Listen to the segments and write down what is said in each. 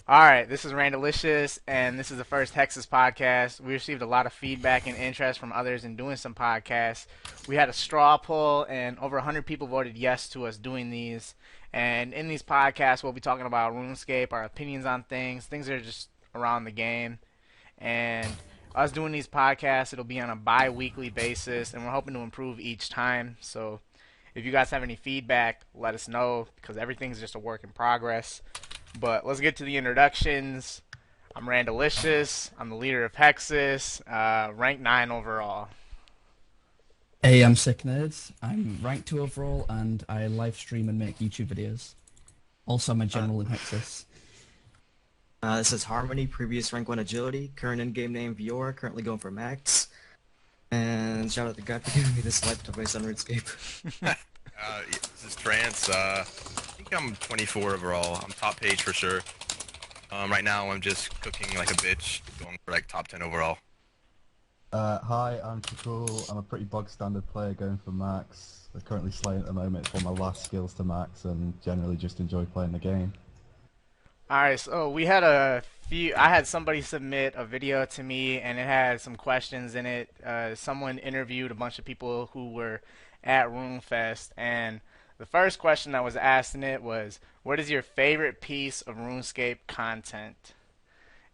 Alright, this is Randalicious, and this is the first Hexis podcast. We received a lot of feedback and interest from others in doing some podcasts. We had a straw poll, and over 100 people voted yes to us doing these. And in these podcasts, we'll be talking about RuneScape, our opinions on things that are just around the game. And us doing these podcasts, it'll be on a bi weekly basis, and we're hoping to improve each time. So if you guys have any feedback, let us know, because everything's just a work in progress. But let's get to the introductions. I'm Randalicious. I'm the leader of Hexis, rank 9 overall. Hey, I'm Sick Nerds. I'm rank 2 overall, and I live stream and make YouTube videos. Also, I'm a general in Hexis. This is Harmony, previous rank 1 agility, current in-game name Vior, currently going for max. And shout out to God for giving me this life device on RuneScape. This is Trance. I think I'm 24 overall. I'm top page for sure. Right now I'm just cooking like a bitch, going for like top 10 overall. Hi, I'm Trickool. I'm a pretty bog standard player going for max. I'm currently slaying at the moment. It's one of my last skills to max and generally just enjoy playing the game. Alright, so we had I had somebody submit a video to me and it had some questions in it. Someone interviewed a bunch of people who were at RuneFest, and the first question that was asked in it was, what is your favorite piece of RuneScape content?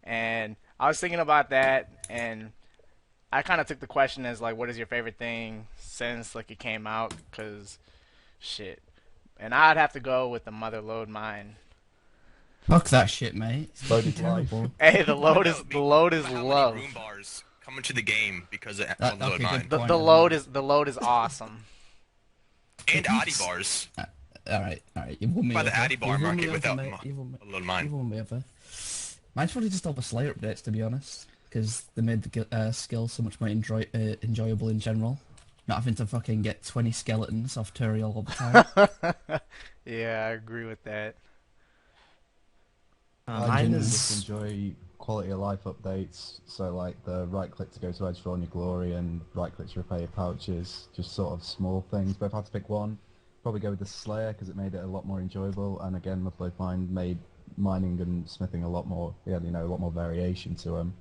And I was thinking about that, and I kind of took the question as like, what is your favorite thing since like it came out? Cause shit, and I'd have to go with the Motherlode Mine. Fuck that shit, mate. Load is Terrible. Hey, the load is How low. many room bars come into the game because of That- load okay, mine? good point. The load is awesome. And Addy bars. Alright. You won me By over. the Addy bar You won market me without over, mate. You won me. load You mine. won me over. Mine's probably just all the Slayer updates, to be honest, because they made the skill so much more enjoyable in general. Not having to fucking get 20 skeletons off Turiel all the time. Yeah, I agree with that. I Mine generally is... just enjoy quality of life updates. So like the right click to go to Edge for on your glory and right click to repair your pouches. Just sort of small things. But if I had to pick one, probably go with the Slayer because it made it a lot more enjoyable. And again, Motherlode Mine made mining and smithing a lot more, a lot more variation to them.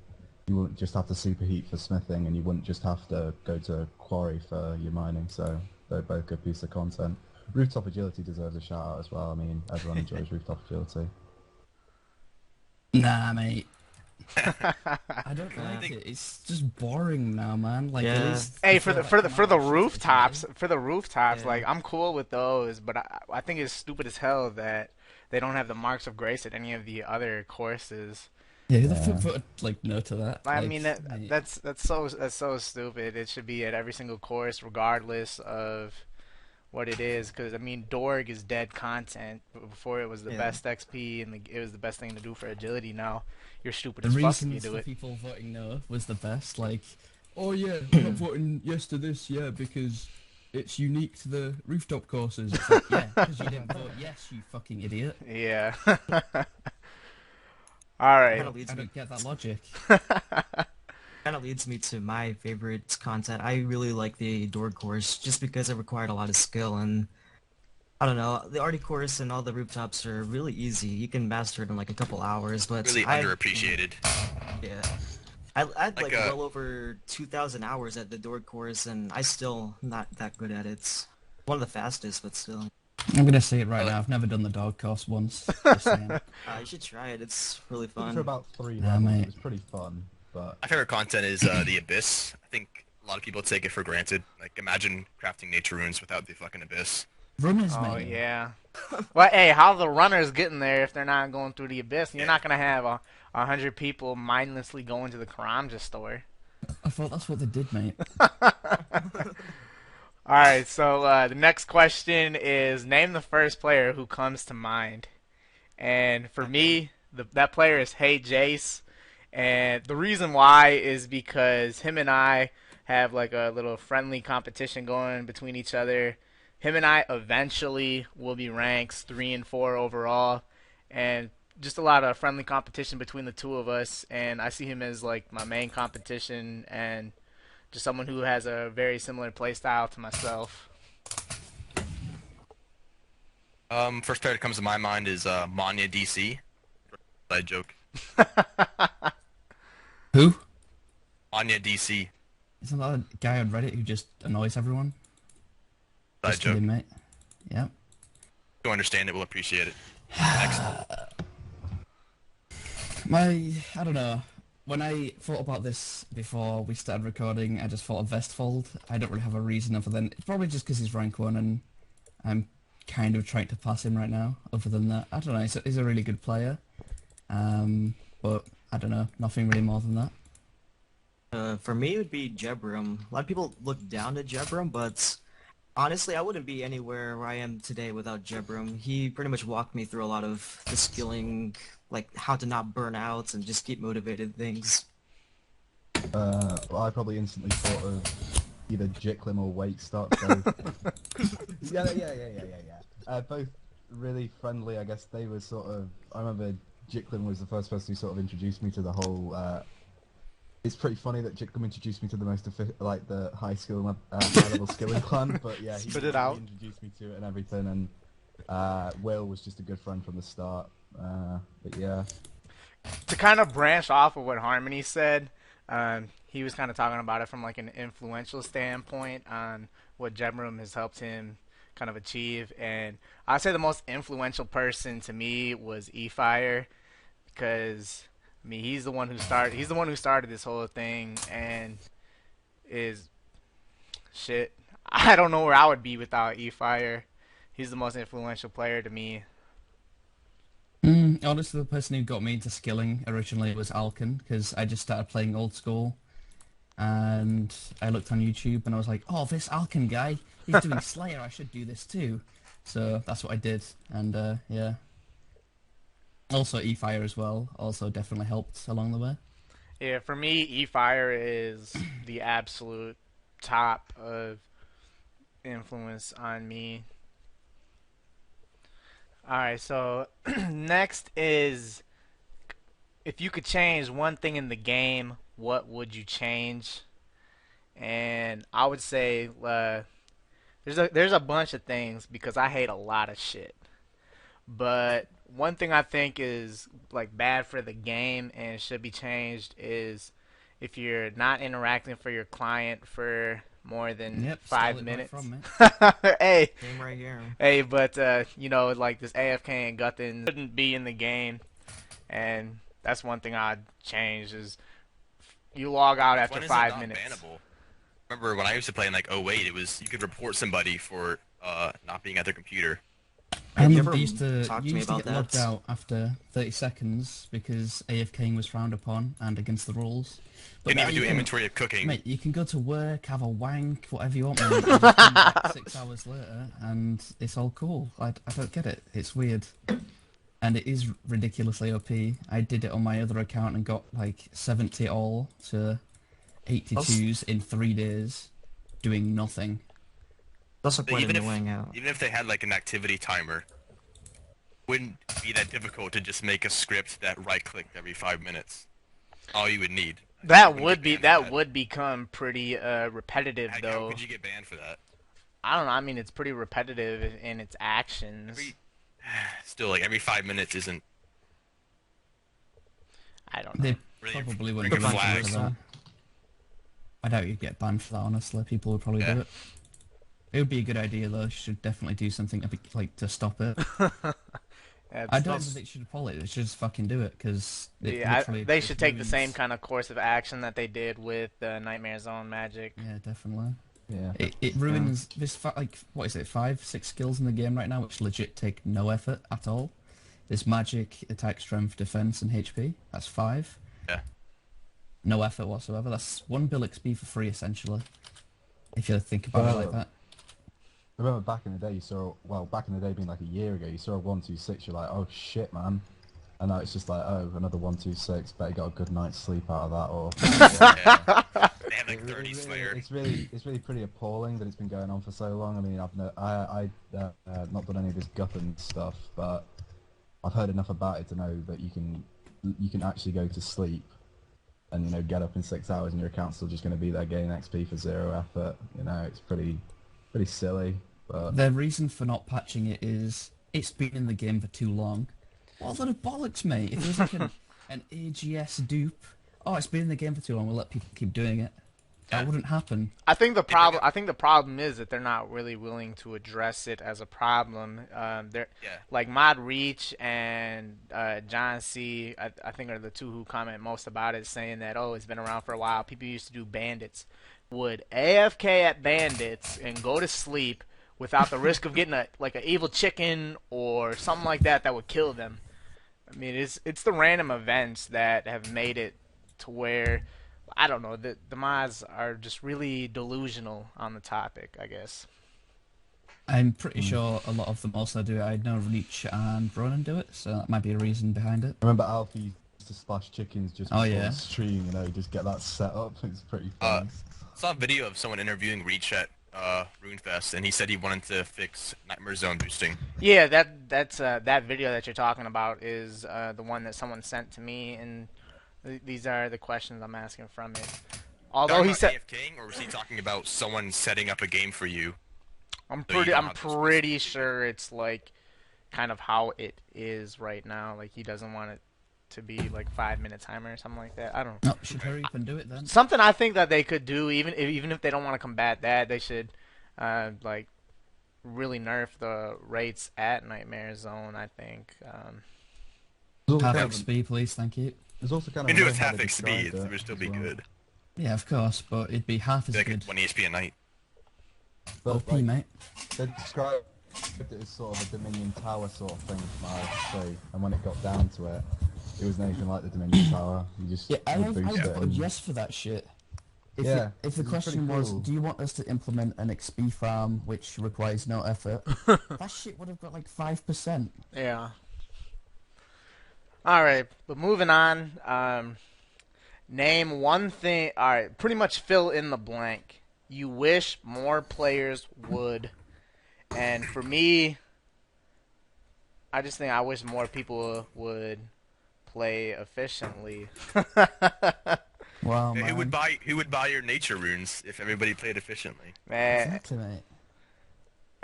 You wouldn't just have to superheat for smithing, and you wouldn't just have to go to quarry for your mining. So they're both good piece of content. Rooftop agility deserves a shout out as well. I mean, everyone enjoys rooftop agility. Nah, mate. I don't like it. It's just boring now, man. Like, at Yeah. least Hey, before that came out, for the I was rooftops, Yeah. like I'm cool with those, but I think it's stupid as hell that they don't have the marks of grace at any of the other courses. yeah, who the Yeah. fuck put like no to that? I Like, mean mate. that's so stupid. It should be at every single course, regardless of what it is. Because I mean, Dorg is dead content. Before it was the Yeah. best XP and it was the best thing to do for agility. Now you're stupid The as fuck if you reasons do for it. people voting no was the best. Like, oh yeah, I'm not voting yes to this, yeah, because it's unique to the rooftop courses. It's like, yeah, because you didn't vote yes, you fucking idiot. Yeah. All right. Kind of leads I me don't get that logic. kind of leads me to my favorite content. I really like the Dorg course just because it required a lot of skill, and I don't know, the Arty course and all the rooftops are really easy. You can master it in like a couple hours, but Really underappreciated. yeah. I'd Like, like well over 2,000 hours at the Dorg course, and I still not that good at it. It's one of the fastest, but still. I'm gonna say it right now. I've never done the dog course once. Just saying. You should try it. It's really I think fun. for about 3 Nah, levels, mate. it was pretty fun. But My favorite content is the Abyss. I think a lot of people take it for granted. Like imagine crafting nature runes without the fucking Abyss. Runners, Oh mate. yeah. Well, hey, how the runners getting there if they're not going through the abyss? You're not gonna have 100 people mindlessly going to the Karamja store. I thought that's what they did, mate. All right, so the next question is name the first player who comes to mind. And for me, that player is Hey Jace. And the reason why is because him and I have like a little friendly competition going between each other. Him and I eventually will be ranks 3 and 4 overall. And just a lot of friendly competition between the two of us. And I see him as like my main competition and just someone who has a very similar play style to myself. First player that comes to my mind is Manya DC. Side joke. Who? Anya DC. Isn't that a guy on Reddit who just annoys everyone? Side Just joke. kidding, mate. Yep. If you understand it, we'll appreciate it. Next. I don't know. When I thought about this before we started recording, I just thought of Vestfold. I don't really have a reason other than it's probably just because he's rank 1 and I'm kind of trying to pass him right now. Other than that, I don't know. He's a really good player. But I don't know. Nothing really more than that. For me, it would be Jebrum. A lot of people look down to Jebrum, but honestly, I wouldn't be anywhere where I am today without Jebrum. He pretty much walked me through a lot of the skilling, like how to not burn out and just keep motivated things. Well, I probably instantly thought of either Jiklim or Wakestock. Both. Yeah. Both really friendly. I guess they were sort of. I remember Jiklim was the first person who sort of introduced me to the whole. It's pretty funny that Jiklim introduced me to the most like the high level skilling clan. But yeah, he Spit it really out. introduced me to it and everything. And Will was just a good friend from the start. But yeah. To kind of branch off of what Harmony said, he was kind of talking about it from like an influential standpoint on what Jebrum has helped him kind of achieve. And I'd say the most influential person to me was eFire, because I mean he's the one who started this whole thing, and is shit. I don't know where I would be without eFire. He's the most influential player to me. Honestly, the person who got me into skilling originally was Alkin, because I just started playing old school, and I looked on YouTube and I was like, oh, this Alkin guy, he's doing Slayer, I should do this too. So that's what I did, and yeah. Also eFire as well, also definitely helped along the way. Yeah, for me, eFire is the absolute top of influence on me. Alright, so next is, if you could change one thing in the game, what would you change? And I would say there's a bunch of things because I hate a lot of shit. But one thing I think is like bad for the game and should be changed is if you're not interacting for your client for more than Yep, stole five it right minutes. from me. Hey, Same right here. hey, but you know, like this AFK and Guthans shouldn't be in the game, and that's one thing I'd change is you log out after When is it 5 minutes. bannable? Remember when I used to play in like '08, it was you could report somebody for not being at their computer. Have you ever They used to, talked to you me used to about get logged that? out after 30 seconds because AFKing was frowned upon and against the rules. Couldn't now even you do can- inventory of cooking. Mate, you can go to work, have a wank, whatever you want, man, and just come back 6 hours later, and it's all cool. I don't get it. It's weird. And it is ridiculously OP. I did it on my other account and got like 70 all to 82s in 3 days, doing nothing. That's also But quite even annoying out. even if they had like an activity timer, wouldn't be that difficult to just make a script that right-clicked every 5 minutes. All you would need. That You would wouldn't be get banned for that would become pretty repetitive How though. could you get banned for that? I don't know. I mean, it's pretty repetitive in its actions. Still, like every 5 minutes isn't. I don't know. They Really probably wouldn't bring get a banned flag. for that. I doubt you'd get banned for that, honestly. People would probably Yeah. do it. It would be a good idea, though. You should definitely do something to stop it. Yeah, I don't think they should pull it. They should just fucking do it, because they should take the same kind of course of action that they did with Nightmare Zone Magic. Yeah, definitely. Yeah. It ruins this like what is it, 5-6 skills in the game right now, which legit take no effort at all. There's magic, attack, strength, defense, and HP. That's 5. Yeah. No effort whatsoever. That's 1 bill XP for free essentially. If you think about it like that. I remember back in the day, back in the day being like a year ago, you saw a 126, you're like, oh shit, man. And now it's just like, oh, another 126, bet you got a good night's sleep out of that, or... Yeah. They had like 30 Slayer. It's really pretty appalling that it's been going on for so long. I mean, I've not done any of this Gutham stuff, but I've heard enough about it to know that you can actually go to sleep and, you know, get up in 6 hours and your account's still just going to be there getting XP for 0 effort. You know, it's pretty silly, but... The reason for not patching it is it's been in the game for too long. What a load of bollocks, mate. If there's like an AGS dupe, oh, it's been in the game for too long, we'll let people keep doing it. That Yeah. wouldn't happen. I think the problem is that they're not really willing to address it as a problem. They're Yeah. like Mod Reach and John C. I think are the two who comment most about it, saying that it's been around for a while. People used to do bandits, would AFK at bandits and go to sleep without the risk of getting an evil chicken or something like that would kill them. I mean, it's the random events that have made it to where I don't know, the mods are just really delusional on the topic, I guess. I'm pretty sure a lot of them also do it. I know Reach and Ronan do it, so that might be a reason behind it. I remember Alfie used to splash chickens just before yeah. the stream, just get that set up. It's pretty funny. Saw a video of someone interviewing Reach at RuneFest, and he said he wanted to fix Nightmare Zone boosting. Yeah, that video that you're talking about is the one that someone sent to me, and these are the questions I'm asking from it. Although he said AFKing, or was he talking about someone setting up a game for you? I'm So you don't have to pretty sure it's like kind of how it is right now. Like he doesn't want it to be like 5-minute timer or something like that. I don't know. No, should hurry up and do it then. Something I think that they could do, even if they don't want to combat that, they should like really nerf the rates at Nightmare Zone. I think. Half XP, please, thank you. There's also kind You of can do a it way how half they XP, described it would still be as well. good. Yeah, of course, but it'd be half as Like good. 1 HP a night. But, OP, like, mate. they described it as sort of a Dominion Tower sort of thing from IFC, and when it got down to it, it wasn't anything like the Dominion Tower. You just Yeah, I would would boost it. vote And, yes for that shit. If Yeah, if the it's question pretty was, cool. do you want us to implement an XP farm which requires no effort, that shit would have got like 5%. Yeah. All right, but moving on. Name one thing. All right, pretty much fill in the blank. You wish more players would, and for me, I just think I wish more people would play efficiently. Wow, man. Who would buy your nature runes if everybody played efficiently? Man, Exactly, mate.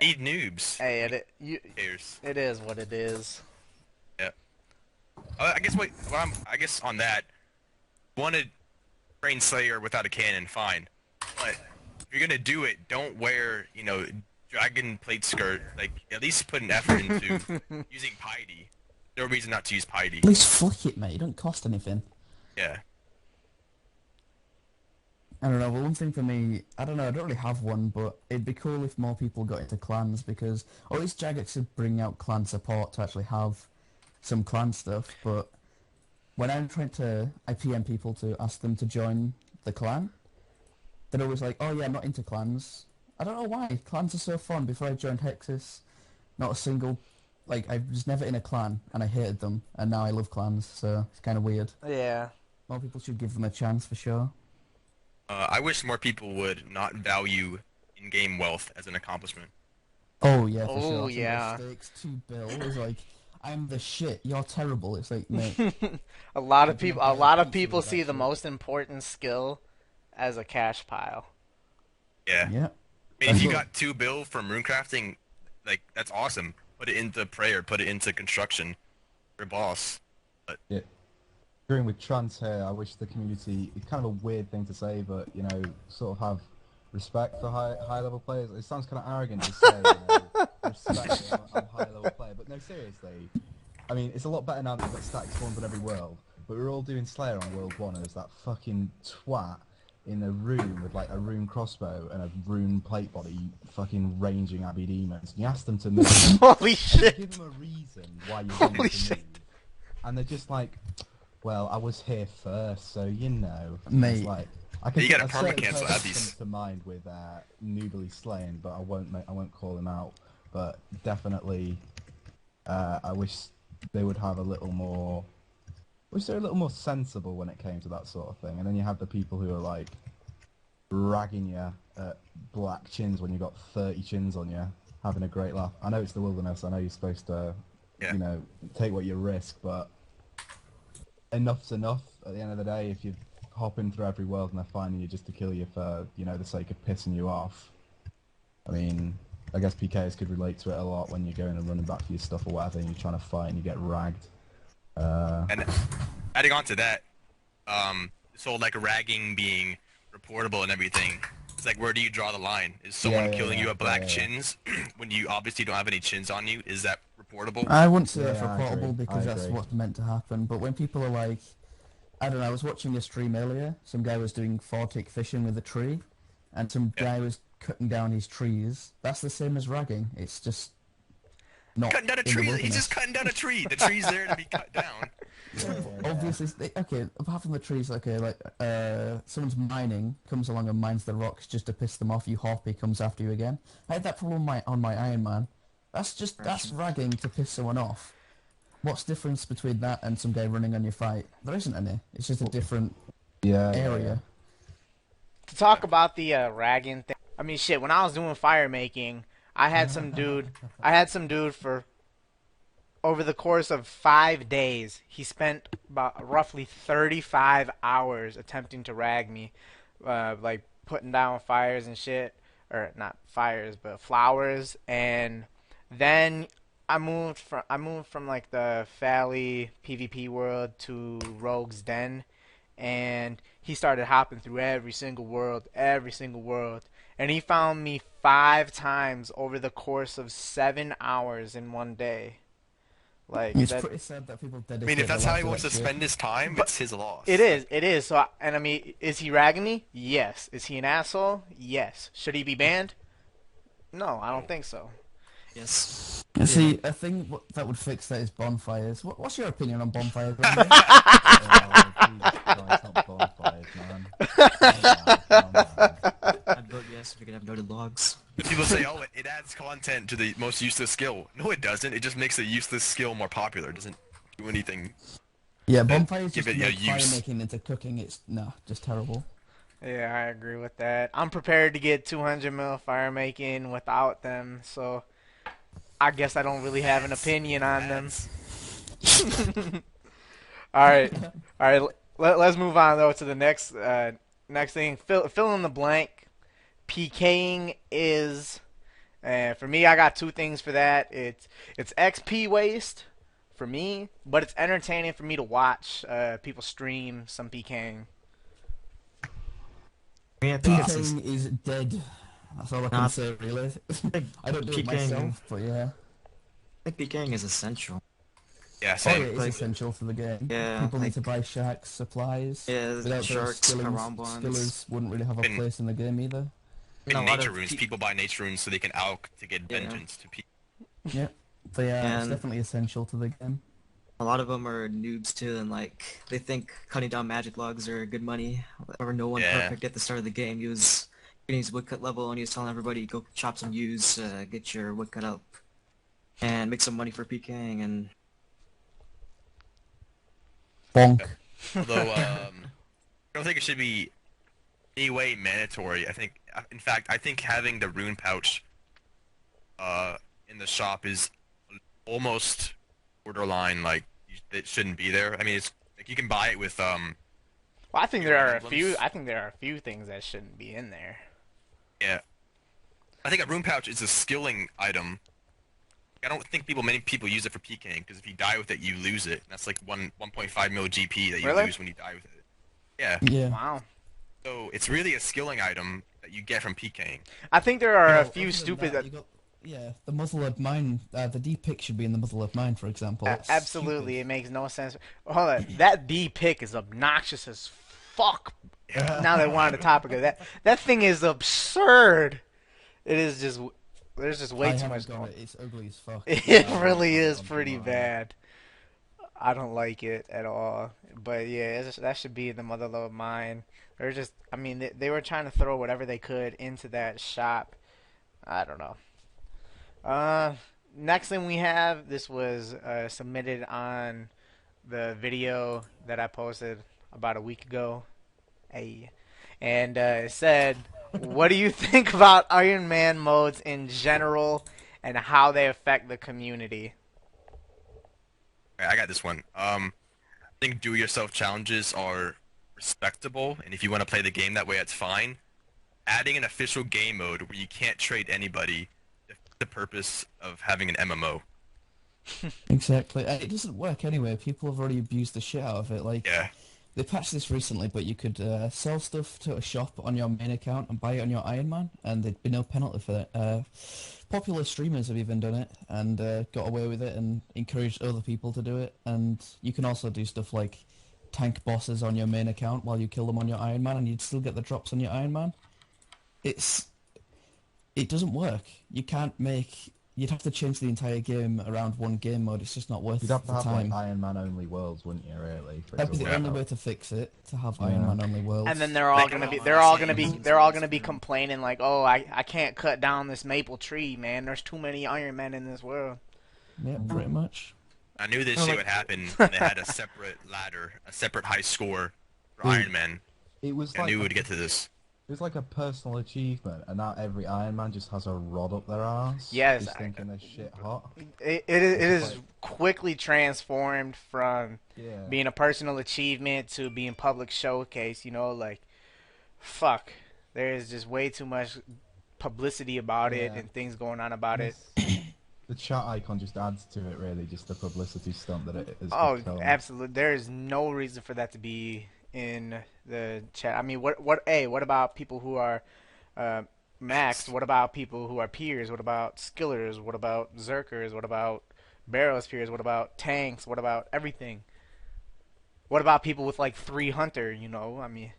Need noobs. hey, Who cares? it is what it is. Yeah. I guess on that, wanted Train Slayer without a cannon, fine. But if you're gonna do it, don't wear, dragon plate skirt. Like, at least put an effort into using piety. No reason not to use piety. At least flick it, mate. It don't cost anything. Yeah. I don't know, but one thing for me, I don't know, I don't really have one, but it'd be cool if more people got into clans, because at least Jagex would bring out clan support to actually have some clan stuff, but when I'm trying to, I PM people to ask them to join the clan, they're always like, oh yeah, I'm not into clans. I don't know why, clans are so fun. Before I joined Hexis, not a single, I was never in a clan, and I hated them, and now I love clans, so it's kind of weird. Yeah. More people should give them a chance, for sure. I wish more people would not value in-game wealth as an accomplishment. Oh yeah, for Oh, sure. Some yeah. of the stakes to Bill is like, I'm the shit. You're terrible. It's like, mate. A lot of I've been people. on A lot of pizza people with that see the shit. most important skill as a cash pile. Yeah. Yeah. I mean, if you That's got 2 bill from runecrafting, that's awesome. Put it into prayer, put it into construction. You're a boss. Yeah. Agreeing with Trance here, I wish the community, it's kind of a weird thing to say, but, sort of have respect for high level players. It sounds kind of arrogant to say, respect, I'm a high level player, but no, seriously. I mean, it's a lot better now that we've got static spawns on every world, but we're all doing Slayer on World 1 and there's that fucking twat in a room with a rune crossbow and a rune plate body fucking ranging Abbey demons. And you ask them to move, Holy give shit! them a reason why you Holy want to shit. move. And they're just like, well, I was here first, so Mate. It's like, I can You gotta a certain perma-cancel person Abbeys. comes to mind with noobly slaying, but I won't call him out. But definitely, I wish they would have a little more. Wish they're a little more sensible when it came to that sort of thing. And then you have the people who are like ragging you at black chins when you got 30 chins on you, having a great laugh. I know it's the wilderness. I know you're supposed to, take what you risk, but enough's enough at the end of the day. If you're hopping through every world and they're finding you just to kill you for, the sake of pissing you off. I mean, I guess PKs could relate to it a lot when you're going and running back for your stuff or whatever and you're trying to fight and you get ragged. And adding on to that, this whole like ragging being reportable and everything. It's like, where do you draw the line? Is someone killing you at black chins when you obviously don't have any chins on you? Is that reportable? I wouldn't say that's Yeah, I agree. reportable because I that's agree. what's meant to happen. But when people are like, I don't know, I was watching a stream earlier. Some guy was doing Fortic fishing with a tree, and some Yeah. guy was cutting down his trees. That's the same as ragging. It's just not Cutting down a in the tree. He's wilderness. just cutting down a tree. The tree's there to be cut down. Obviously, okay. Apart from the trees, okay, like someone's mining, comes along and mines the rocks just to piss them off. You hop, he comes after you again. I had that problem on my Iron Man. That's ragging to piss someone off. What's the difference between that and some guy running on your fight? There isn't any. It's just a different area. To talk about the ragging thing, I mean, shit. When I was doing fire making, I had some dude. I had some dude for over the course of 5 days. He spent about roughly 35 hours attempting to rag me, like putting down fires and shit, or not fires, but flowers. And then I moved from like the Fally PvP world to Rogue's Den, and he started hopping through every single world, and he found me 5 times over the course of 7 hours in one day. Like It's that, pretty sad that people I dedicate mean, if that's their how life he to wants that to shit. spend his time, But it's his loss. it is, it is. So, and I mean, is he ragging me? Yes. Is he an asshole? Yes. Should he be banned? No, I don't think so. Yes. You see, a thing that would fix that is bonfires. What's your opinion on bonfires, Randy? Oh, Jesus Christ, not bonfires, man. Calm down. I'd vote yes if we could have noted logs. People say, oh, it adds content to the most useless skill. No, it doesn't. It just makes the useless skill more popular. It doesn't do anything. Yeah, bonfires give just it a make fire use. making into cooking. It's just terrible. Yeah, I agree with that. I'm prepared to get 200 mil fire making without them, so I guess I don't really have an opinion on them. All right, all right. Let's move on though to the next thing. Fill in the blank. PKing is, for me, I got two things for that. It's XP waste for me, but it's entertaining for me to watch people stream some PKing. I mean, I think it's PKing is dead. That's all I can Not- say, really. I don't do it PKing myself, but yeah. I think PKing is essential. Yeah, Oh, yeah, same. it is Like- essential for the game. Yeah, People need like- to buy sharks, supplies. Yeah, Without those, sharks, skillers, karambans. skillers wouldn't really have a And- place in the game either. And a In lot nature of runes, pe- people buy nature runes so they can alch to get Yeah. vengeance to people. Yeah. So yeah, it's And- definitely essential to the game. A lot of them are noobs too, and like they think cutting down magic logs are good money. Or no one Yeah. perfect at the start of the game. He was getting his woodcut level, and he was telling everybody go chop some yews, get your woodcut up, and make some money for PKing. And Bonk. Although, I don't think it should be any way mandatory. In fact, I think having the rune pouch, in the shop is almost borderline, like, it shouldn't be there. I mean, it's, like, you can buy it with, Well, I think there are a emblems. few. I think there are a few things that shouldn't be in there. yeah. I think a rune pouch is a skilling item. I don't think many people use it for PKing, because if you die with it, you lose it. That's like 1.5 mil GP that you Really? lose when you die with it. Yeah. Yeah. Wow. So it's really a skilling item that you get from PKing. I think there are a Well, few other than stupid. that, you got, yeah, the muzzle of mine. The D pick should be in the muzzle of mine, for example. It's Absolutely, stupid. it makes no sense. Hold on, that D pick is obnoxious as fuck. Now that we're on the topic of that, that thing is absurd. It is just. There's just way I too haven't much got going. it. It's ugly as fuck. It Yeah, really I is don't pretty know. bad. I don't like it at all. But yeah, that should be in the motherlode mine. They're just. I mean, they were trying to throw whatever they could into that shop. I don't know. Next thing we have, this was submitted on the video that I posted about a week ago. Hey, and it said, "What do you think about Iron Man modes in general and how they affect the community?" Alright, I got this one. I think do-it-yourself challenges are respectable, and if you want to play the game that way, that's fine. Adding an official game mode where you can't trade anybody defeats the purpose of having an MMO. Exactly. It doesn't work anyway. People have already abused the shit out of it. Like, Yeah. they patched this recently, but you could sell stuff to a shop on your main account and buy it on your Iron Man, and there'd be no penalty for that. Popular streamers have even done it and got away with it and encouraged other people to do it. And you can also do stuff like tank bosses on your main account while you kill them on your Iron Man, and you'd still get the drops on your Iron Man. It's it doesn't work. You can't make. You'd have to change the entire game around one game mode. It's just not worth You'd have to the have like time. Iron Man only worlds, wouldn't you? Really, for it That'd to be the work only out. way to fix it. To have Iron Yeah. Man only And then worlds. they're all Like, gonna I'm be on they're the all same gonna be seems they're all like gonna be screwed. complaining like, oh, I can't cut down this maple tree, man. There's too many Iron Men in this world. Yeah, pretty much. I knew this Or shit like- would happen when they had a separate ladder, a separate high score for Dude, Iron Man. It was I like knew we would get to this. it was like a personal achievement, and now every Iron Man just has a rod up their ass. Yes, just thinking they're shit hot. It It's is like- quickly transformed from Yeah. being a personal achievement to being public showcase. You know, like fuck, there is just way too much publicity about it Yeah. and things going on about it. The chat icon just adds to it, really, just the publicity stunt that it is. Oh, become. absolutely. There is no reason for that to be in the chat. I mean, what about people who are maxed? What about people who are peers? What about skillers? What about zerkers? What about barrels peers? What about tanks? What about everything? What about people with like 3 hunter? You know, I mean,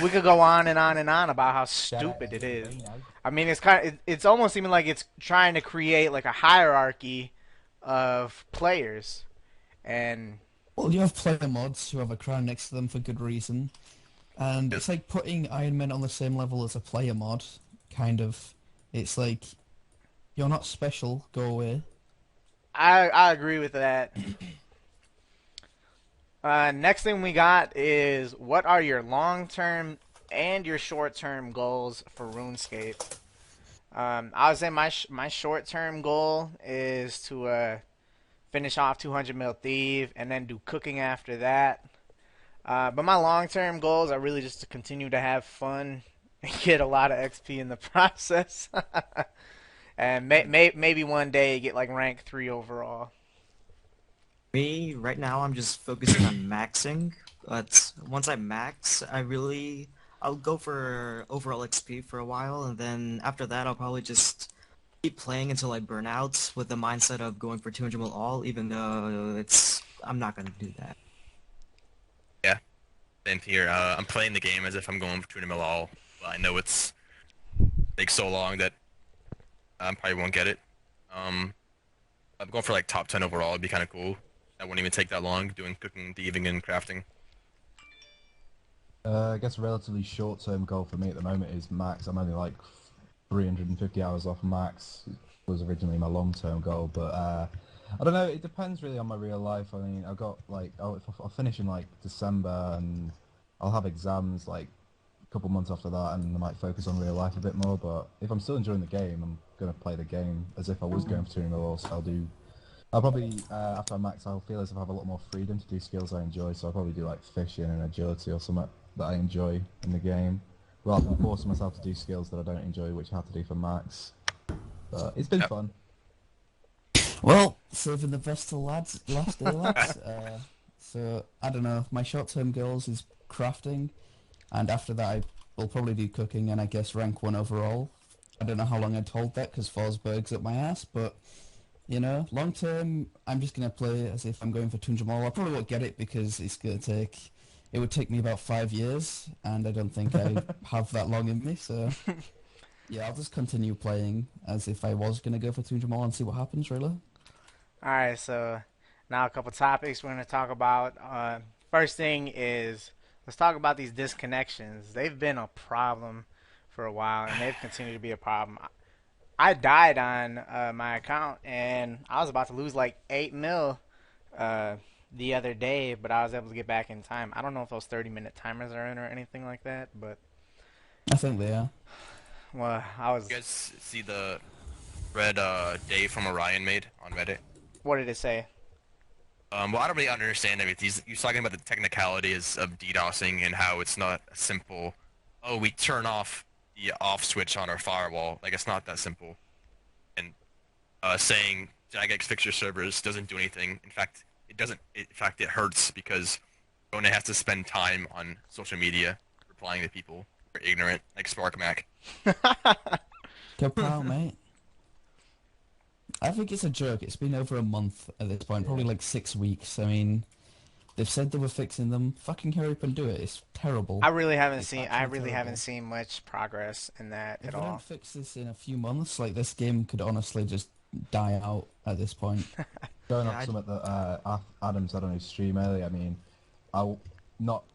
we could go on and on and on about how stupid it is. I mean, it's almost even like it's trying to create like a hierarchy of players, and Well, you have player mods who have a crown next to them for good reason, and it's like putting Iron Man on the same level as a player mod, kind of. It's like, you're not special, go away. I agree with that. Next thing we got is what are your long-term and your short-term goals for RuneScape? I would say my short-term goal is to finish off 200 mil thief and then do cooking after that. But my long-term goals are really just to continue to have fun and get a lot of XP in the process. And maybe one day get like rank 3 overall. Me, right now, I'm just focusing on maxing. But once I max, I'll go for overall XP for a while, and then after that, I'll probably just keep playing until I burn out with the mindset of going for 200 mil all, even though I'm not gonna do that. Yeah, same here. I'm playing the game as if I'm going for 200 mil all. But I know it's takes so long that I probably won't get it. I'm going for like top 10 overall. It'd be kind of cool. That wouldn't even take that long doing cooking, thieving, and crafting. I guess a relatively short-term goal for me at the moment is max. I'm only like 350 hours off max. Was originally my long-term goal, but I don't know. It depends really on my real life. I mean, I've got like I'll finish in like December, and I'll have exams like a couple months after that, and I might focus on real life a bit more. But if I'm still enjoying the game, I'm gonna play the game as if I was going for 200 mil. So I'll probably after I max, I'll feel as if I have a lot more freedom to do skills I enjoy. So I'll probably do like fishing and agility or something that I enjoy in the game, rather than forcing myself to do skills that I don't enjoy, which I have to do for max. But it's been Yep. fun. Well, saving the best till last day, lads. So, I don't know, my short-term goals is crafting, and after that I will probably do cooking and I guess rank 1 overall. I don't know how long I'd hold that because Forsberg's up my ass, but, you know, long-term, I'm just going to play as if I'm going for 200 more. I probably won't get it because it would take me about 5 years, and I don't think I have that long in me, so... Yeah, I'll just continue playing as if I was going to go for 200 more and see what happens, really. Alright, so now a couple topics we're going to talk about. First thing is, let's talk about these disconnections. They've been a problem for a while, and they've continued to be a problem. I died on my account, and I was about to lose like 8 mil the other day, but I was able to get back in time. I don't know if those 30-minute timers are in or anything like that, but... I think they are. Well, I was... You guys see the thread Dave from Orion made on Reddit? What did it say? Well, I don't really understand everything. He's talking about the technicalities of DDoSing and how it's not a simple, oh, we turn off the off switch on our firewall. Like, it's not that simple. And saying Jagex fixture servers doesn't do anything. In fact, it doesn't. In fact, it hurts because Rona has to spend time on social media replying to people who are ignorant, like SparkMac. Kapow, mate. I think it's a joke. It's been over a month at this point, probably like 6 weeks. I mean, they've said they were fixing them. Fucking hurry up and do it. It's terrible. I really haven't It's seen. actually I really terrible. haven't seen much progress in that If at they all. don't fix this in a few months, like this game could honestly just die out at this point. Going Yeah, off something that Adam said on his stream earlier, I mean,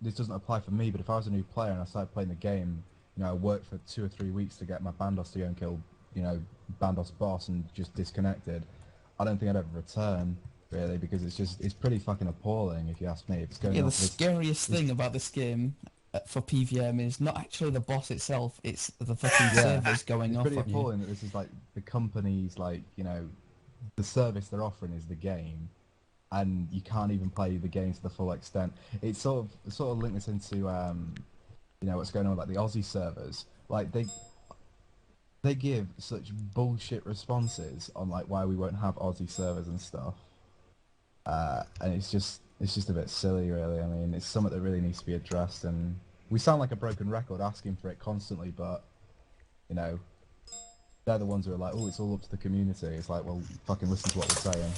this doesn't apply for me, but if I was a new player and I started playing the game, you know, I worked for 2 or 3 weeks to get my Bandos to go and kill, you know, Bandos boss and just disconnected, I don't think I'd ever return, really, because it's pretty fucking appalling, if you ask me. If it's going Yeah, the off this, scariest thing about this game for PVM is not actually the boss itself, it's the fucking servers going it's off pretty on you. appalling that this is like the company's, like, you know, the service they're offering is the game, and you can't even play the game to the full extent. It's sort of linked this into you know, what's going on with, like, the Aussie servers. Like, they give such bullshit responses on, like, why we won't have Aussie servers and stuff, and it's just a bit silly, really. I mean, it's something that really needs to be addressed, and we sound like a broken record asking for it constantly, but, you know, they're the ones who are like, oh, it's all up to the community. It's like, well, fucking listen to what we're saying.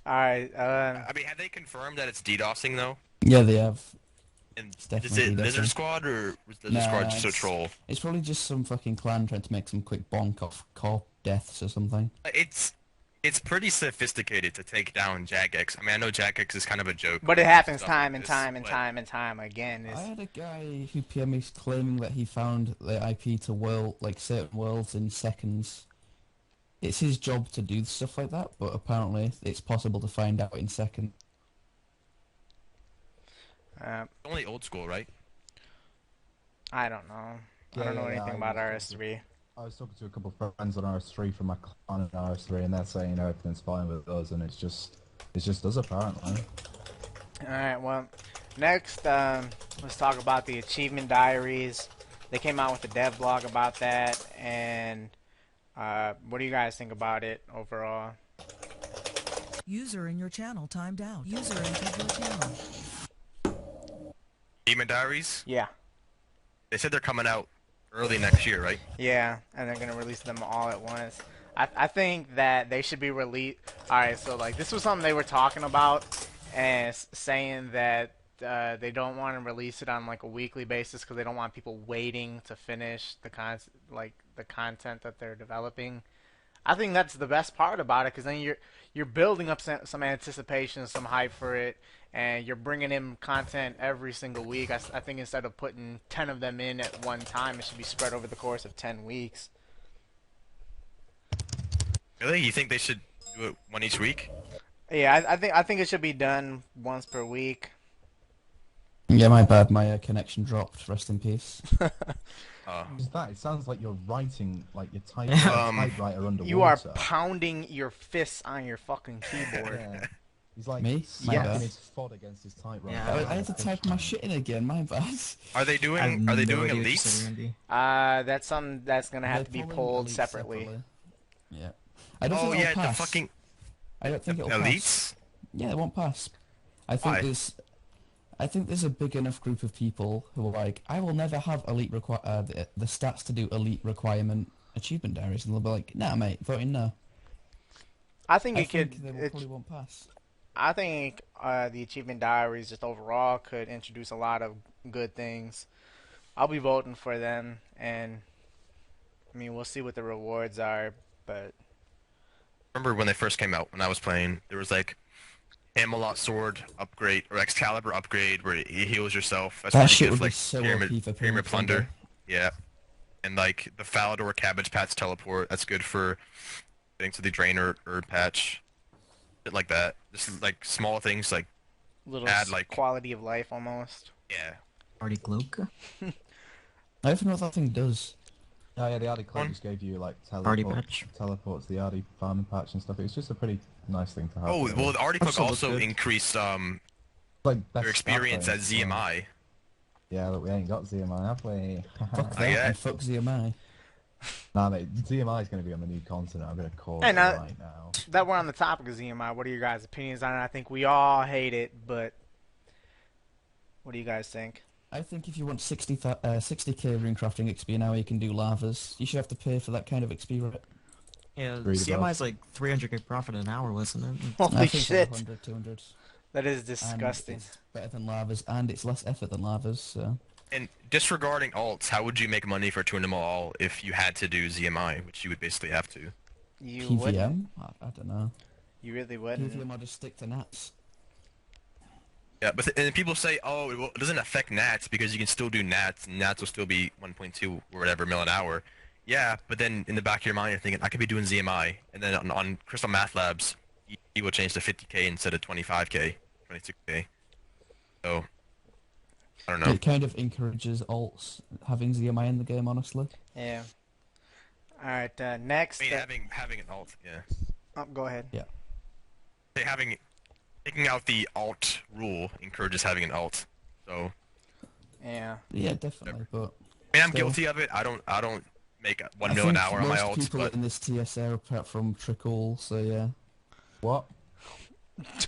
All right. I mean, have they confirmed that it's DDoSing though? Yeah, they have. And It's is definitely it DDoSing. Lizard Squad or was Lizard Nah, Squad just a it's- troll? It's probably just some fucking clan trying to make some quick bonk off core deaths or something. It's pretty sophisticated to take down Jagex. I mean, I know Jagex is kind of a joke. But it and happens stuff time like and this, time and but- time and time again. I It's, had a guy who PM me claiming that he found the IP to like certain worlds in seconds. It's his job to do stuff like that, but apparently it's possible to find out in seconds. It's only old school, right? I don't know. I Yeah, don't know yeah, anything I about was RS3. I was talking to a couple of friends on RS3 from my clan in RS3, and they're saying, you know, everything's fine with us, and it's just us apparently. All right. Well, next, let's talk about the achievement diaries. They came out with a dev blog about that, and what do you guys think about it overall? User in your channel timed out. User entered your channel. Demon Diaries? Yeah. They said they're coming out early next year, right? Yeah, and they're gonna release them all at once. I think that they should be released. All right, so like this was something they were talking about and saying that they don't want to release it on like a weekly basis because they don't want people waiting to finish the content that they're developing. I think that's the best part about it because then you're building up some anticipation, some hype for it, and you're bringing in content every single week. I think instead of putting 10 of them in at one time, it should be spread over the course of 10 weeks. Really? You think they should do it one each week? Yeah, I think it should be done once per week. Yeah, my bad, my connection dropped, rest in peace. Is that? It sounds like you're writing, like your Um, typewriter underwater. You are pounding your fists on your fucking keyboard. Yeah. He's like Me? smacking Yeah. his fod against his typewriter. Yeah. I had to type my shit in again, my bad. Are they I have doing no doing idea what you said, elites? Randy. That's something that's gonna have to be They're pulling pulled elites separately. Yeah. I don't Oh think it'll yeah, the pass. fucking I don't think it'll pass. elites? Yeah, it won't pass. I think Why? there's a big enough group of people who are like, I will never have the stats to do elite requirement achievement diaries, and they'll be like, nah, mate, voting no. I think I it think could. they probably won't pass. I think the achievement diaries just overall could introduce a lot of good things. I'll be voting for them, and I mean we'll see what the rewards are, but Remember when they first came out? When I was playing, there was like Camelot sword upgrade or Excalibur upgrade where it heals yourself. That's That pretty shit good would for, be like so pyramid, OP for pyramid plunder. Plunder. Yeah, and like the Falador Cabbage Patch teleport. That's good for getting to the Drainer Erd patch. Shit like that. Just like small things like little add like quality of life almost. yeah. Party cloak. I don't even know what that thing does. Oh yeah, the Ardy cloak One. just gave you like Party patch. teleport to the Ardy farming patch and stuff. It's just a pretty nice thing to have. Oh really. well, the Arctic Cloak Also also good. increased Like best your experience stat at thing, ZMI. Yeah, look, we ain't got ZMI, have we? Fuck I that, get and it. fuck ZMI. Nah, mate, ZMI is going to be on the new continent. I'm going to call it And right now. that we're on the topic of ZMI, what are your guys' opinions on it? I think we all hate it, but what do you guys think? I think if you want 60k runecrafting XP now, you can do lavas. You should have to pay for that kind of XP, right? Yeah, Read CMI above. is like 300k profit an hour, wasn't it? Holy I think so, shit, 100, 200. that is And disgusting. it's better than lavas, and it's less effort than lavas, so... And disregarding alts, how would you make money for 200 all if you had to do ZMI, which you would basically have to? You PVM? wouldn't. I don't know. You really wouldn't. PVM, I'll just stick to nats. Yeah, but and people say, oh, it doesn't affect nats because you can still do nats, and nats will still be 1.2 or whatever mil an hour. Yeah, but then in the back of your mind, you're thinking, I could be doing ZMI, and then on Crystal Math Labs, you will change to 50k instead of 25k, 26k. So, I don't know. It kind of encourages alts having ZMI in the game, honestly. Yeah. All right. Next. I mean, having an alt, yeah. Oh, go ahead. Say taking out the alt rule encourages having an alt. So, Yeah. Yeah, definitely, but... I mean, I'm So- guilty of it. I don't make 1 I mil an think hour on my most alts, people but in this TSR apart from Trickool, so yeah. What?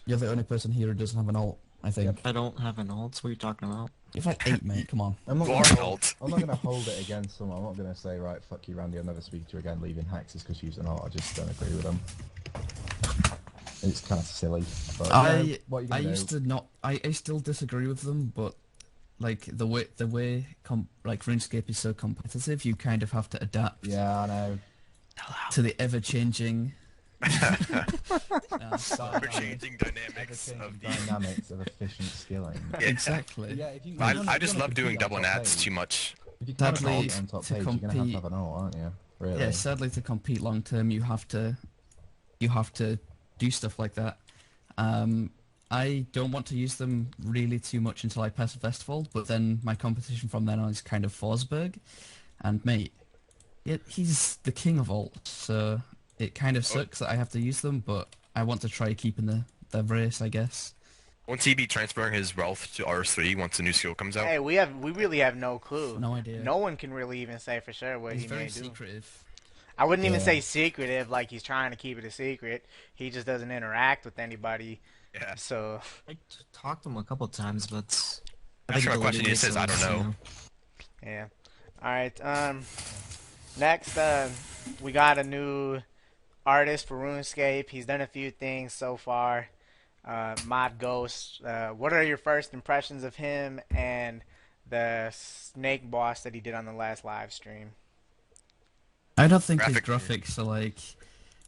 You're the only person here who doesn't have an alt, I think. I don't have an alt. What are you talking about? You've had 8, mate, come on. I'm not you going are to an hold, alt. I'm not going to hold it against someone. I'm not going to say, right, fuck you, Randy, I'll never speak to you again, leaving Hexis because she's an alt. I just don't agree with them. It's kind of silly. But, you know, what are you I going to used do? to not... I still disagree with them, but... Like, the way like, RuneScape is so competitive, you kind of have to adapt Yeah, I know. to the ever-changing... We're changing dynamics Ever-changing of the. dynamics of efficient skilling. Yeah. Exactly. Yeah, if you, I just love doing double nats too much. If you can't Sadly, compete on top to page, you're going to compete- have an alt, aren't you? Really? Yeah, sadly, to compete long-term, you have to do stuff like that. I don't want to use them really too much until I pass Vestfold, but then my competition from then on is kind of Forsberg, and mate, he's the king of alt, so it kind of sucks that I have to use them, but I want to try keeping the race, I guess. Won't he be transferring his wealth to RS3 once the new skill comes out? Hey, we really have no clue. No idea. No one can really even say for sure what He's he very may do. secretive. I wouldn't even Yeah. say secretive, like he's trying to keep it a secret. He just doesn't interact with anybody. Yeah. So Talked to him a couple times, but Ask him a deleted question, he it, just says, so I don't it's, you know. yeah. All right. Next, we got a new artist for RuneScape. He's done a few things so far. Mod Ghost. What are your first impressions of him and the snake boss that he did on the last live stream? I don't think his Graphic- graphics are like...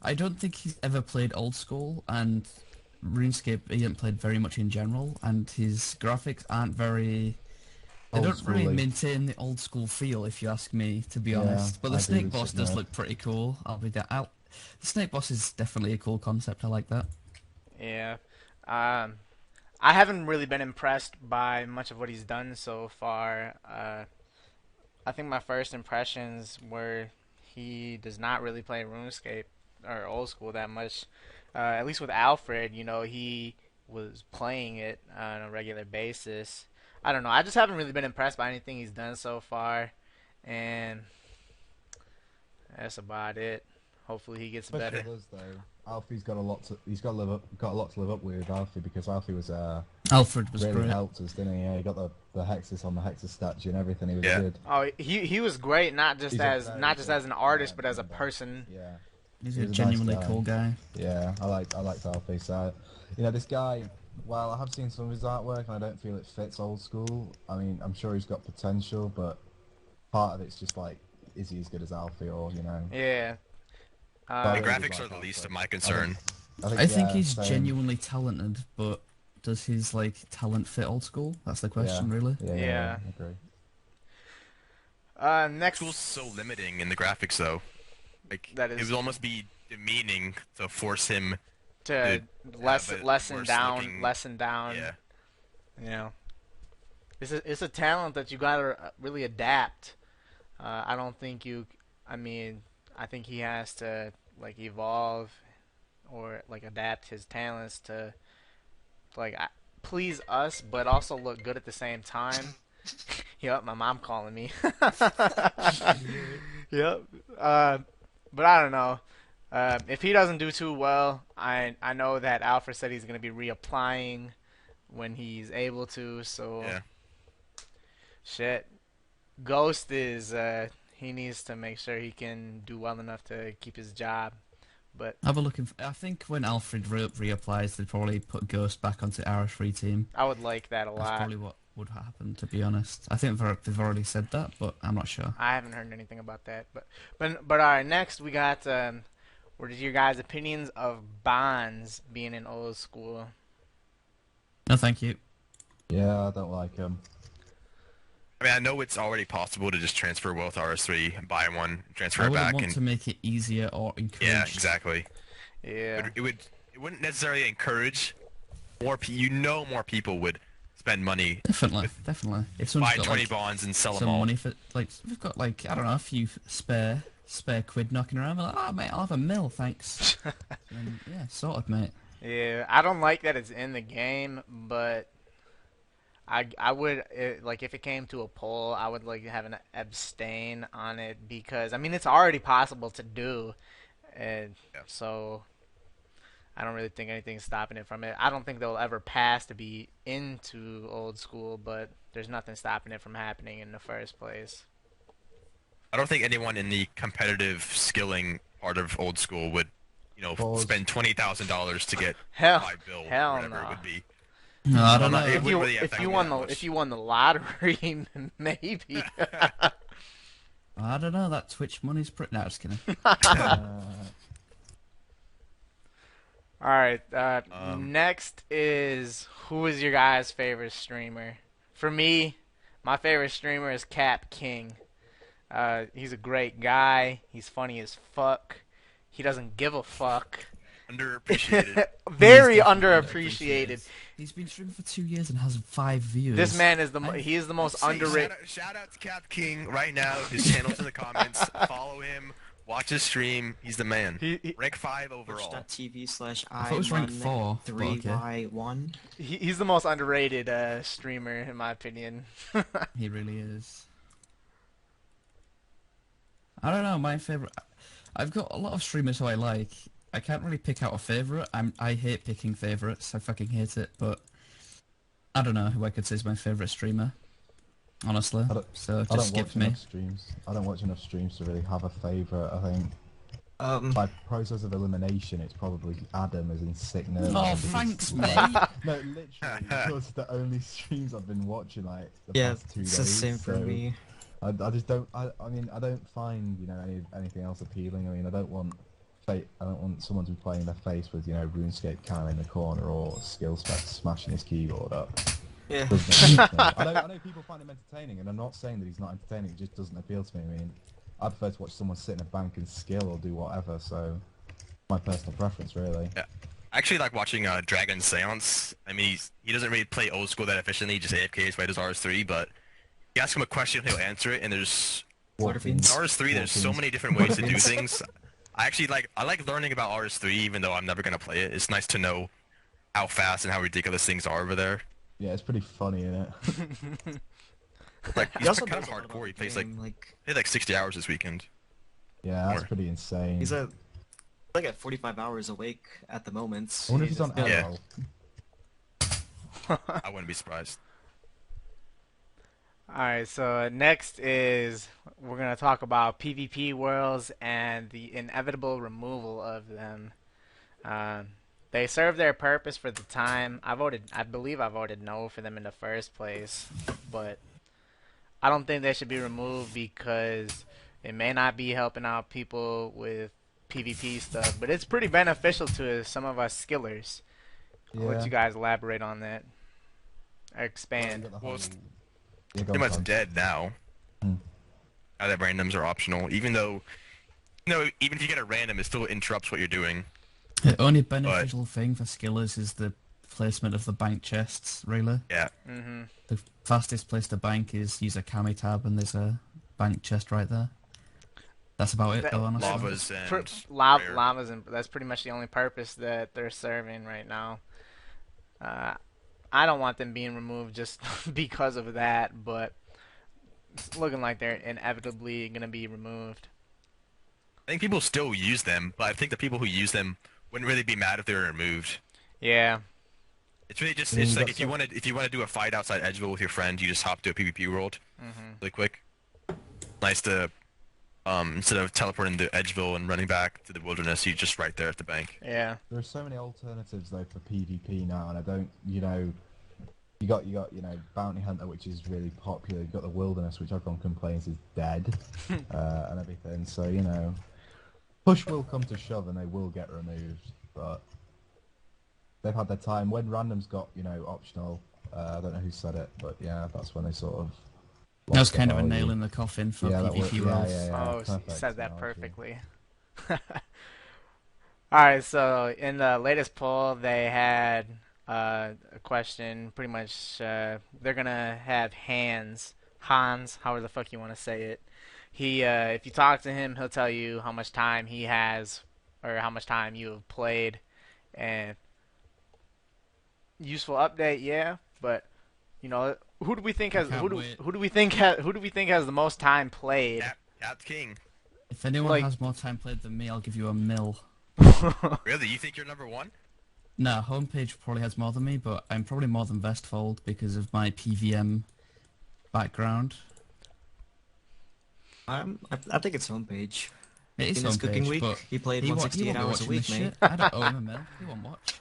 I don't think he's ever played old school, and RuneScape he hasn't played very much in general, and his graphics aren't very... They Old don't really schooly. maintain the old school feel, if you ask me, to be Yeah, honest. But I the agree snake with boss you, does Ned. look pretty cool. The snake boss is definitely a cool concept. I like that. Yeah. I haven't really been impressed by much of what he's done so far. I think my first impressions were he does not really play RuneScape or old school that much. At least with Alfred, he was playing it on a regular basis. I don't know. I just haven't really been impressed by anything he's done so far, and that's about it. Hopefully he gets Especially better. with us, though. Alfie's got a lot to. He's got a lot to live up with Alfie because Alfie was Alfred was really great. helped us, didn't he? Yeah, he got the Hexis on the Hexis statue and everything. He was Yeah. good. Oh, he was great, not just He's a as very not just good as an artist, man, but as a and, person. Yeah, He's He a was a nice genuinely guy. cool guy. yeah. I liked Alfie. So, this guy. While I have seen some of his artwork and I don't feel it fits old school. I mean, I'm sure he's got potential, but part of it's just like, is he as good as Alfie, or Yeah. The I really graphics like are the Alfred. least of my concern. I think yeah, he's same. genuinely talented, but does his talent fit old school? That's the question, really. Yeah, I agree. Next. School's so limiting in the graphics, though. Like, That it is- would almost be demeaning to force him. To have a lessen worse down, looking- lessen down. Yeah. It's a talent that you gotta really adapt. I don't think you. I mean, I think he has to evolve or adapt his talents to please us, but also look good at the same time. Yep, my mom calling me. Yep. But I don't know. If he doesn't do too well, I know that Alfred said he's gonna be reapplying when he's able to. So Yeah. shit. Ghost is he needs to make sure he can do well enough to keep his job. But Have a look. I think when Alfred reapplies, they'd probably put Ghost back onto our free team. I would like that a That's lot. probably what would happen, to be honest. I think they've already said that, but I'm not sure. I haven't heard anything about that. But all right. Next we got what are your guys' opinions of bonds being in old school? No, thank you. Yeah, I don't like them. I mean, I know it's already possible to just transfer wealth RS3, buy one, transfer I it wouldn't back, want and to make it easier or encourage. yeah, exactly. Yeah. It wouldn't necessarily encourage more. More people would spend money, Definitely, definitely. If buy someone's got 20 like bonds and sell them some all. money for, like, if we've got like, I don't know, a few spare quid knocking around, we're like, oh mate, I'll have a mill, thanks. And yeah, sorted, mate. Yeah, I don't like that it's in the game, but I would like if it came to a poll, I would like have an abstain on it because I mean it's already possible to do, and Yeah. so I don't really think anything's stopping it from it. I don't think they'll ever pass to be into old school, but there's nothing stopping it from happening in the first place. I don't think anyone in the competitive skilling part of old school would, Pause. spend $20,000 to get Hell, 5 bill, hell or whatever no. it would be. No, I don't know. know. It If you wouldn't really affect me that much. if you won the lottery, maybe. I don't know. That Twitch money's pretty. No, just kidding. All right. Um, Next is who is your guys' favorite streamer? For me, my favorite streamer is Cap King. He's a great guy. He's funny as fuck. He doesn't give a fuck. Underappreciated. Very He's definitely underappreciated. He's been streaming for 2 years and has 5 viewers. This man is I- he is the most Say, underrated. shout out to Cap King right now. His channel's in the comments. Follow him. Watch his stream. He's the man. He Rank 5 overall. Twitch.tv/I thought it was rank 4, but okay. 3Y1. he's the most underrated streamer in my opinion. He really is. I don't know. My favorite. I've got a lot of streamers who I like. I can't really pick out a favorite. I hate picking favorites. I fucking hate it. But I don't know who I could say is my favorite streamer. Honestly, so I just don't skip watch me. enough streams. I don't watch enough streams to really have a favourite. I think Um, by process of elimination, it's probably Adam as in sick nerves. Oh, because- thanks, mate. No, literally, because the only streams I've been watching like the yeah, past 2 it's days. the same for so me. I just don't. I mean, I don't find anything else appealing. I mean, I don't want someone to be playing their face with RuneScape cam in the corner or skill specs smashing his keyboard up. Yeah. Doesn't appeal to me. I know people find him entertaining, and I'm not saying that he's not entertaining. It just doesn't appeal to me. I mean, I prefer to watch someone sit in a bank and skill or do whatever. So, my personal preference, really. Yeah. I actually like watching Dragon Seance. I mean, he doesn't really play old school that efficiently. He just AFKs right as RS3, but you ask him a question, he'll answer it, and there's Waterfiends. RS3. There's so many different ways to do things. I like learning about RS3, even though I'm never gonna play it. It's nice to know how fast and how ridiculous things are over there. Yeah, it's pretty funny, isn't it? Like He he's also kind of does a lot hardcore. about He the plays game, played like 60 hours this weekend. Yeah, that's More. pretty insane. he's at 45 hours awake at the moment. I wonder if he's on just- Yeah. Arrow. I wouldn't be surprised. Alright, so next is we're going to talk about PvP worlds and the inevitable removal of them. They serve their purpose for the time. I believe I voted no for them in the first place, but I don't think they should be removed because it may not be helping out people with PvP stuff, but it's pretty beneficial to some of us skillers. I'll let Yeah. you guys elaborate on that. Or You expand. got the Well, whole- it's Yeah, go Pretty on, much Tom. dead now. Hmm. Now that randoms are optional, even though, even if you get a random, it still interrupts what you're doing. The only beneficial thing for skillers is the placement of the bank chests, really. Yeah. Mm-hmm. The fastest place to bank is use a cami tab and there's a bank chest right there. That's about it, That- though, honestly. Lavas and rare. Lavas, and that's pretty much the only purpose that they're serving right now. I don't want them being removed just because of that, but it's looking like they're inevitably gonna be removed. I think people still use them, but I think the people who use them wouldn't really be mad if they were removed. Yeah. It's really just I mean, it's you like got some- if you want to do a fight outside Edgeville with your friend, you just hop to a PvP world really quick. Nice to instead of teleporting to Edgeville and running back to the wilderness, you just right there at the bank. Yeah. There are so many alternatives though for PvP now, and I don't, you got Bounty Hunter, which is really popular. You've got the Wilderness, which everyone complains is dead, and everything. So push will come to shove, and they will get removed. But they've had their time. When randoms got optional, I don't know who said it, but yeah, that's when they sort of. That was lost the kind of a value. nail in the coffin for Yeah, that PvP was- roles. yeah, Oh, you perfect said that analogy. perfectly. Alright, so in the latest poll, they had a question. Pretty much, they're gonna have Hans, however the fuck you want to say it. If you talk to him, he'll tell you how much time he has, or how much time you have played. And useful update, yeah, but who do we think has can't wait. who do we think has the most time played? Cap King. If anyone Like- has more time played than me, I'll give you a mil. Really? You think you're number one? No, homepage probably has more than me, but I'm probably more than Vestfold because of my PVM background. I think it's homepage. It is In his cooking homepage, week, but he played he won't 168 be hours a watching week, this mate. shit. I don't owe him a mil. He won't watch.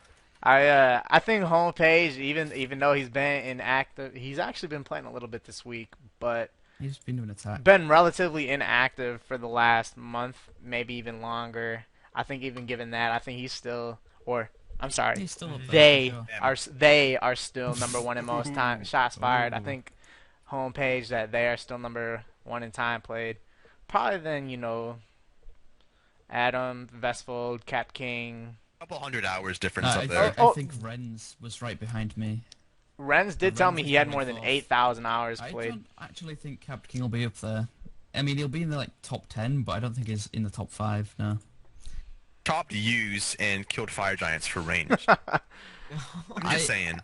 I think homepage, even though he's been inactive, he's actually been playing a little bit this week, but He's been doing attack. been relatively inactive for the last month, maybe even longer. I think even given that, I think he's still, or I'm sorry, He's still up there. they for sure. they are still number one in most time shots fired. I think homepage that they are still number one in time played. Probably then Adam, Vestfold, Cap King. Couple hundred hours difference I, up there. Oh. think Renz was right behind me. Renz did tell me Renz he had is more than fourth. 8,000 hours I played. don't actually think Captain King will be up there. I mean, he'll be in the top 10, but I don't think he's in the top 5. No. Topped use and killed fire giants for range. I'm just saying.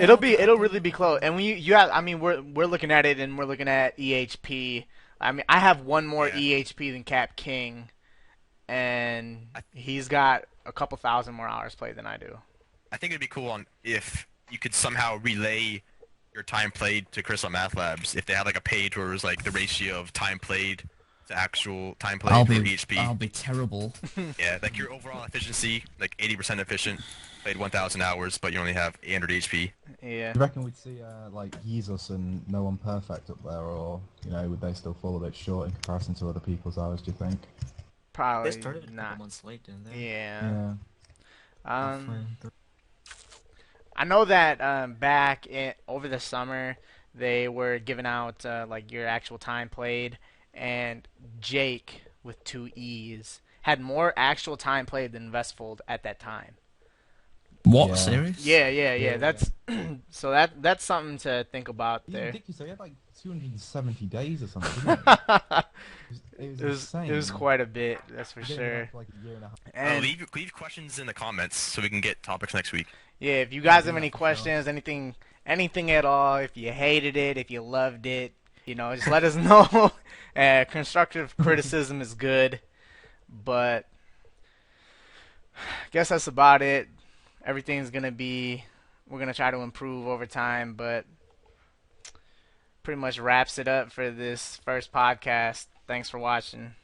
It'll really be close. And I mean, we're looking at it, and we're looking at EHP. I mean, I have one more Yeah. EHP than Cap King, and he's got a couple thousand more hours played than I do. I think it'd be cool if you could somehow relay your time played to Crystal Math Labs. If they had like a page where it was like the ratio of time played to actual time played I'll for be HP. terrible. Yeah, like your overall efficiency, like 80% efficient, played 1,000 hours, but you only have 800 HP. Yeah. Do you reckon we'd see like Jesus and No One Perfect up there, or would they still fall a bit short in comparison to other people's hours? Do you think? Probably They started a couple not. months late, didn't they? Yeah. Yeah. I know that over the summer they were giving out like your actual time played, and Jake with 2 E's had more actual time played than Vestfold at that time. What? Yeah. Serious? Yeah. Yeah. That's so that's something to think about He's there. ridiculous. He had like 270 days or something, didn't he? It was insane. It was quite a bit, that's for He did it sure. for like a year and a half. And Leave questions in the comments so we can get topics next week. yeah, if you guys have Yeah, any for sure. questions, anything at all, if you hated it, if you loved it, just let us know. Constructive criticism is good, but I guess that's about it. We're gonna try to improve over time, but pretty much wraps it up for this first podcast. Thanks for watching.